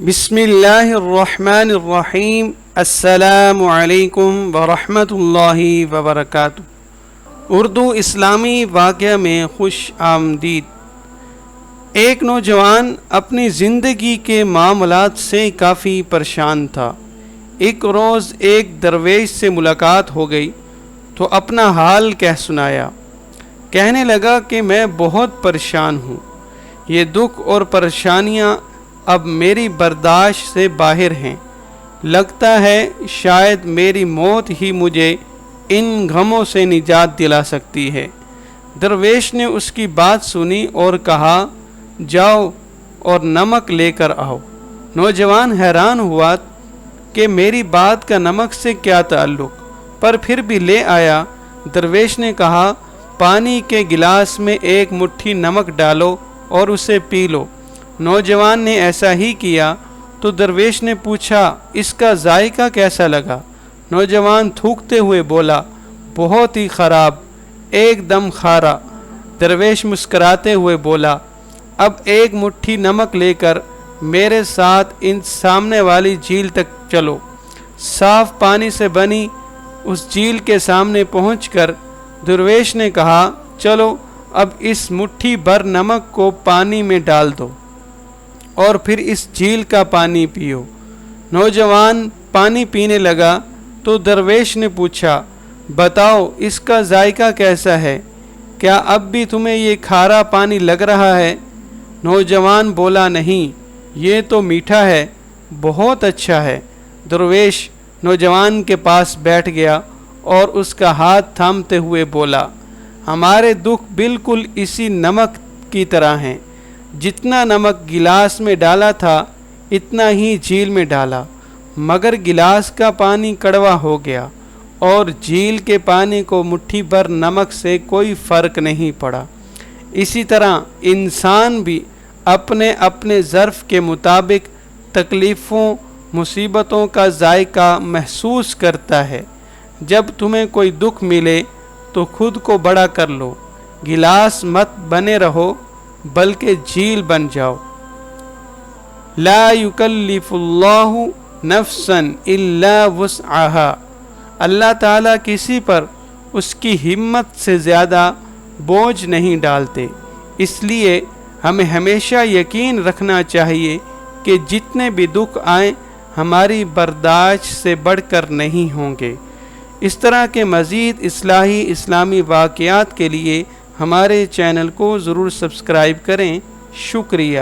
بسم اللہ الرحمن الرحیم۔ السلام علیکم ورحمۃ اللہ وبرکاتہ۔ اردو اسلامی واقعہ میں خوش آمدید۔ ایک نوجوان اپنی زندگی کے معاملات سے کافی پریشان تھا۔ ایک روز ایک درویش سے ملاقات ہو گئی تو اپنا حال کہہ سنایا۔ کہنے لگا کہ میں بہت پریشان ہوں، یہ دکھ اور پریشانیاں اب میری برداشت سے باہر ہیں۔ لگتا ہے شاید میری موت ہی مجھے ان غموں سے نجات دلا سکتی ہے۔ درویش نے اس کی بات سنی اور کہا، جاؤ اور نمک لے کر آؤ۔ نوجوان حیران ہوا کہ میری بات کا نمک سے کیا تعلق، پر پھر بھی لے آیا۔ درویش نے کہا، پانی کے گلاس میں ایک مٹھی نمک ڈالو اور اسے پی لو۔ نوجوان نے ایسا ہی کیا تو درویش نے پوچھا، اس کا ذائقہ کیسا لگا؟ نوجوان تھوکتے ہوئے بولا، بہت ہی خراب، ایک دم کھارا۔ درویش مسکراتے ہوئے بولا، اب ایک مٹھی نمک لے کر میرے ساتھ ان سامنے والی جھیل تک چلو۔ صاف پانی سے بنی اس جھیل کے سامنے پہنچ کر درویش نے کہا، چلو اب اس مٹھی بھر نمک کو پانی میں ڈال دو اور پھر اس جھیل کا پانی پیو۔ نوجوان پانی پینے لگا تو درویش نے پوچھا، بتاؤ اس کا ذائقہ کیسا ہے؟ کیا اب بھی تمہیں یہ کھارا پانی لگ رہا ہے؟ نوجوان بولا، نہیں، یہ تو میٹھا ہے، بہت اچھا ہے۔ درویش نوجوان کے پاس بیٹھ گیا اور اس کا ہاتھ تھامتے ہوئے بولا، ہمارے دکھ بالکل اسی نمک کی طرح ہیں۔ جتنا نمک گلاس میں ڈالا تھا اتنا ہی جھیل میں ڈالا، مگر گلاس کا پانی کڑوا ہو گیا اور جھیل کے پانی کو مٹھی بھر نمک سے کوئی فرق نہیں پڑا۔ اسی طرح انسان بھی اپنے اپنے ظرف کے مطابق تکلیفوں مصیبتوں کا ذائقہ محسوس کرتا ہے۔ جب تمہیں کوئی دکھ ملے تو خود کو بڑا کر لو، گلاس مت بنے رہو بلکہ جھیل بن جاؤ۔ لا یکلف اللہ نفسا الا وسعها۔ اللہ تعالیٰ کسی پر اس کی ہمت سے زیادہ بوجھ نہیں ڈالتے، اس لیے ہمیں ہمیشہ یقین رکھنا چاہیے کہ جتنے بھی دکھ آئیں ہماری برداشت سے بڑھ کر نہیں ہوں گے۔ اس طرح کے مزید اصلاحی اسلامی واقعات کے لیے ہمارے چینل کو ضرور سبسکرائب کریں۔ شکریہ۔